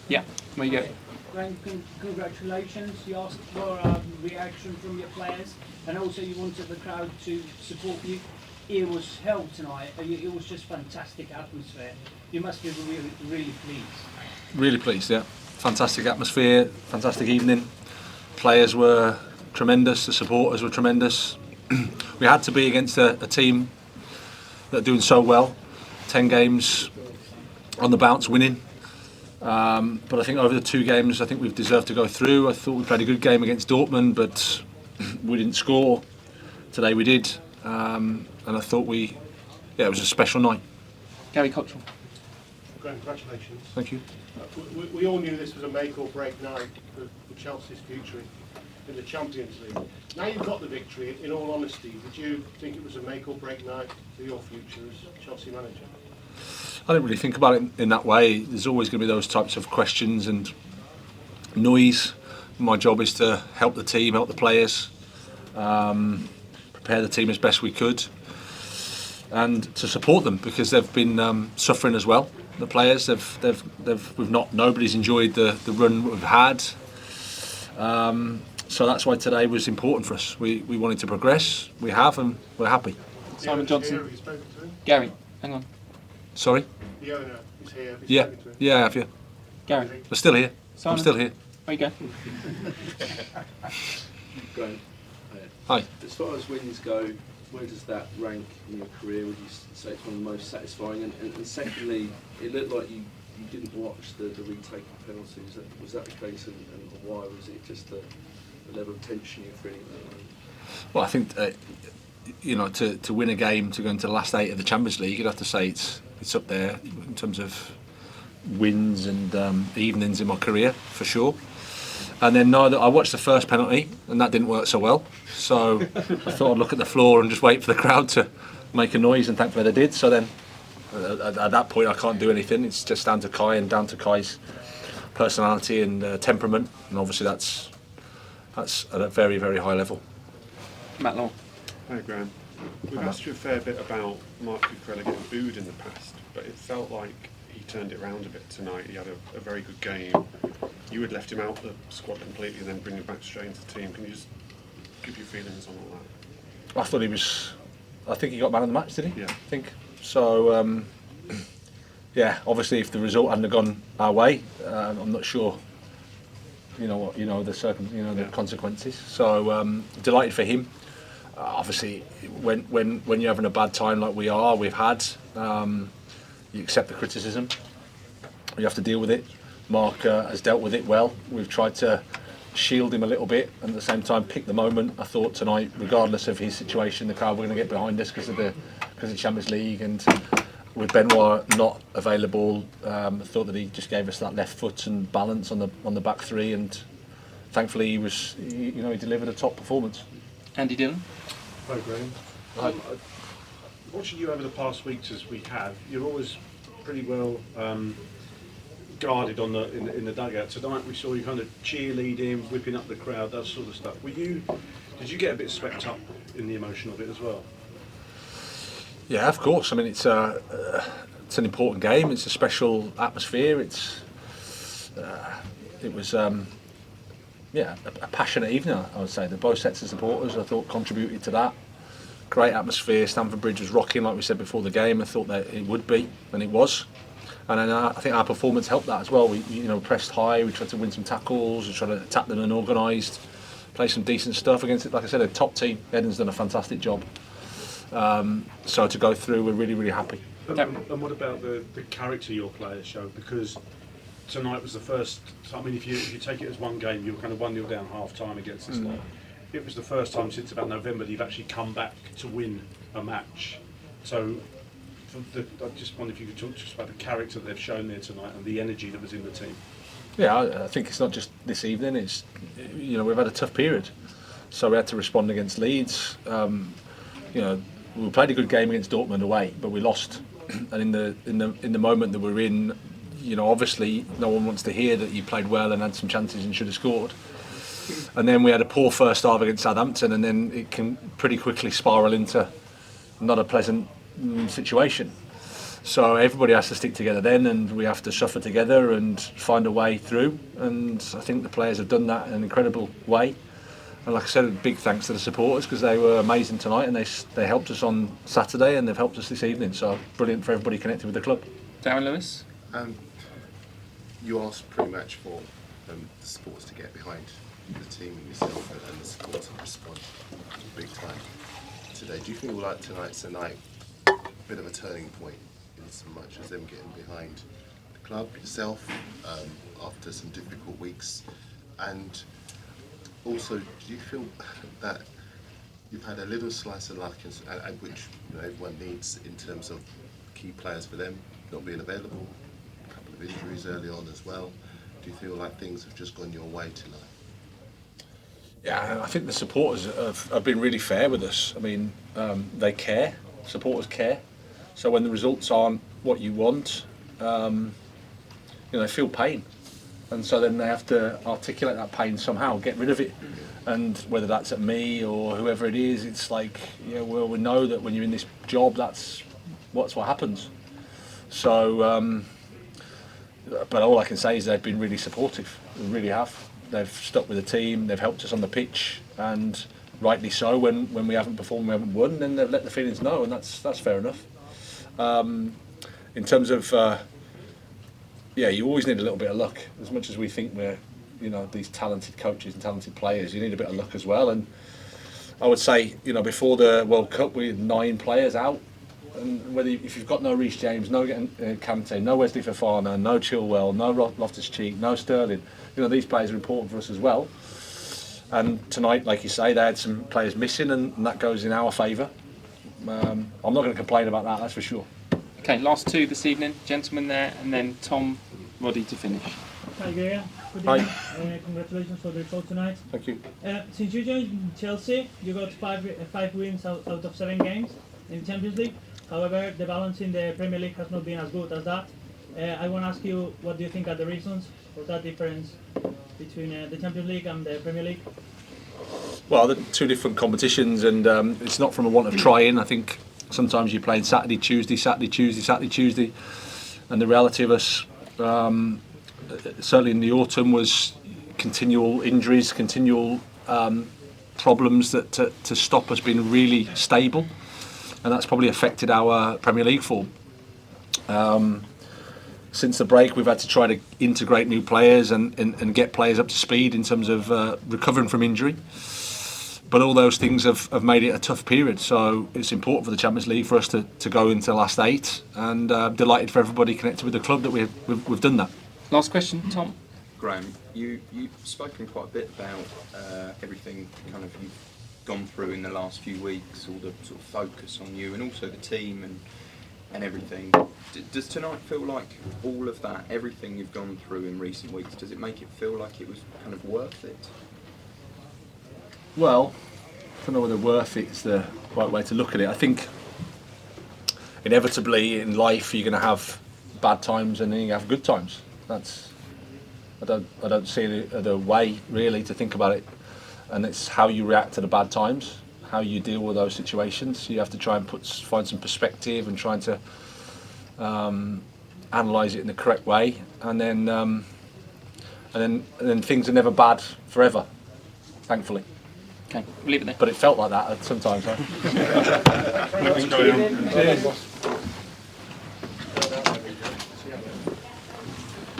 Yeah, there you go. Graham, congratulations. You asked for reaction from your players, and also you wanted the crowd to support you. It was held tonight. It was just fantastic atmosphere. You must be really, really pleased. Really pleased, yeah. Fantastic atmosphere, fantastic evening. Players were tremendous, the supporters were tremendous. We had to be against a team that are doing so well. 10 games on the bounce winning. But I think over the 2 games, I think we've deserved to go through. I thought we played a good game against Dortmund, but we didn't score. Today we did. And I thought it was a special night. Gary Cottrell. Congratulations. Thank you. We all knew this was a make or break night for Chelsea's future in the Champions League. Now you've got the victory, in all honesty, did you think it was a make or break night for your future as Chelsea manager? I didn't really think about it in that way. There's always going to be those types of questions and noise. My job is to help the team, help the players, prepare the team as best we could, and to support them because they've been suffering as well. The players, nobody's enjoyed the run we've had. So that's why today was important for us. We wanted to progress. We have, and we're happy. Simon Johnson. Gary, hang on. Sorry? The owner is here. Yeah, I have you. Gary. We're still here. Simon. I'm still here. There you go. Graham, Hi. as far as wins go, where does that rank in your career? Would you say it's one of the most satisfying? And secondly, it looked like you didn't watch the retake of penalties. Was that the case, and why? Was it just the level of tension you're feeling at that moment? Well, I think to win a game, to go into the last 8 of the Champions League, you'd have to say it's up there in terms of wins and evenings in my career for sure. And then I watched the first penalty, and that didn't work so well. So I thought I'd look at the floor and just wait for the crowd to make a noise, and thankfully they did. So then, at that point, I can't do anything. It's just down to Kai and down to Kai's personality and temperament, and obviously that's at a very, very high level. Matt Law. Hi Graham. We've asked you a fair bit about Mark Cucurella getting booed in the past, but it felt like he turned it around a bit tonight. He had a very good game. You had left him out the squad completely and then bring him back straight into the team. Can you just give your feelings on all that? I think he got man of the match, did he? Yeah. I think. So, obviously if the result hadn't have gone our way, I'm not sure, the consequences. So, delighted for him. Obviously, when you're having a bad time like we've had, you accept the criticism. You have to deal with it. Mark has dealt with it well. We've tried to shield him a little bit and at the same time pick the moment. I thought tonight, regardless of his situation, the crowd were going to get behind us because of the Champions League, and with Benoit not available, I thought that he just gave us that left foot and balance on the back three, and thankfully he delivered a top performance. Andy Dillon. Hi Graham. Watching you over the past weeks as we have, you're always pretty well guarded in the dugout. Tonight we saw you kind of cheerleading, whipping up the crowd, that sort of stuff. Did you get a bit swept up in the emotion of it as well? Yeah, of course. I mean, it's an important game. It's a special atmosphere. It was a passionate evening, I would say. Both sets of supporters, I thought, contributed to that. Great atmosphere. Stamford Bridge was rocking, like we said before the game. I thought that it would be, and it was. And then I think our performance helped that as well. We pressed high. We tried to win some tackles. We tried to attack them unorganised. Play some decent stuff against it. Like I said, a top team. Eden's done a fantastic job. So to go through, we're really, really happy. And what about the character your players showed? Because tonight was the first time. I mean, if you take it as one game, you were kind of 1-0 down half time against this lot. It was the first time since about November that you've actually come back to win a match. So I just wonder if you could talk to us about the character that they've shown there tonight and the energy that was in the team. Yeah, I think it's not just this evening. It's we've had a tough period, so we had to respond against Leeds. We played a good game against Dortmund away, but we lost. And in the moment that we're in, obviously no one wants to hear that you played well and had some chances and should have scored. And then we had a poor first half against Southampton, and then it can pretty quickly spiral into not a pleasant situation. So everybody has to stick together then, and we have to suffer together and find a way through. And I think the players have done that in an incredible way. And like I said, big thanks to the supporters because they were amazing tonight, and they helped us on Saturday and they've helped us this evening. So brilliant for everybody connected with the club. Darren Lewis. You asked pretty much for the supporters to get behind the team and yourself, and the supporters to respond big time today. Do you feel like tonight's a night, a bit of a turning point in so much as them getting behind the club, yourself, after some difficult weeks? And also, do you feel that you've had a little slice of luck, and which everyone needs in terms of key players for them not being available, a couple of injuries early on as well? Do you feel like things have just gone your way tonight? Yeah, I think the supporters have been really fair with us. I mean, they care. Supporters care. So when the results aren't what you want, they feel pain, and so then they have to articulate that pain somehow, get rid of it. And whether that's at me or whoever it is, it's like, well, we know that when you're in this job, that's what happens. So, but all I can say is they've been really supportive. They really have. They've stuck with the team. They've helped us on the pitch, and rightly so. When we haven't performed, we haven't won, then they've let the feelings know, and that's fair enough. In terms of, you always need a little bit of luck. As much as we think we're, these talented coaches and talented players, you need a bit of luck as well. And I would say, before the World Cup, we had 9 players out. And if you've got no Reece James, no Kante, no Wesley Fofana, no Chilwell, no Loftus-Cheek, no Sterling, these players are important for us as well. And tonight, like you say, they had some players missing, and that goes in our favour. I'm not going to complain about that, that's for sure. Okay, last 2 this evening, gentlemen there, and then Tom, Roddy to finish. Hi, Gary. Good Hi. evening. Congratulations for the result tonight. Thank you. Since you joined Chelsea, you got 5 wins out of 7 games in Champions League. However, the balance in the Premier League has not been as good as that. I want to ask you, what do you think are the reasons for that difference between the Champions League and the Premier League? Well, they're 2 different competitions, and it's not from a want of trying. I think sometimes you're playing Saturday, Tuesday, and the reality of us, certainly in the autumn, was continual injuries, continual problems that to stop us being really stable, and that's probably affected our Premier League form. Since the break, we've had to try to integrate new players and get players up to speed in terms of recovering from injury. But all those things have made it a tough period. So it's important for the Champions League for us to go into the last 8, and delighted for everybody connected with the club that we've done that. Last question, Tom. Graham, you've spoken quite a bit about everything kind of you've gone through in the last few weeks, all the sort of focus on you and also the team and everything. Does tonight feel like all of that, everything you've gone through in recent weeks, does it make it feel like it was kind of worth it? Well, I don't know whether worth it is the right way to look at it. I think inevitably in life you're going to have bad times and then you have good times. I don't see the other way really to think about it, and it's how you react to the bad times, how you deal with those situations. You have to try and find some perspective and trying to analyse it in the correct way, and then things are never bad forever, thankfully. Okay, we'll leave it there. But it felt like that sometimes. Huh? Thanks, Graham. Cheers.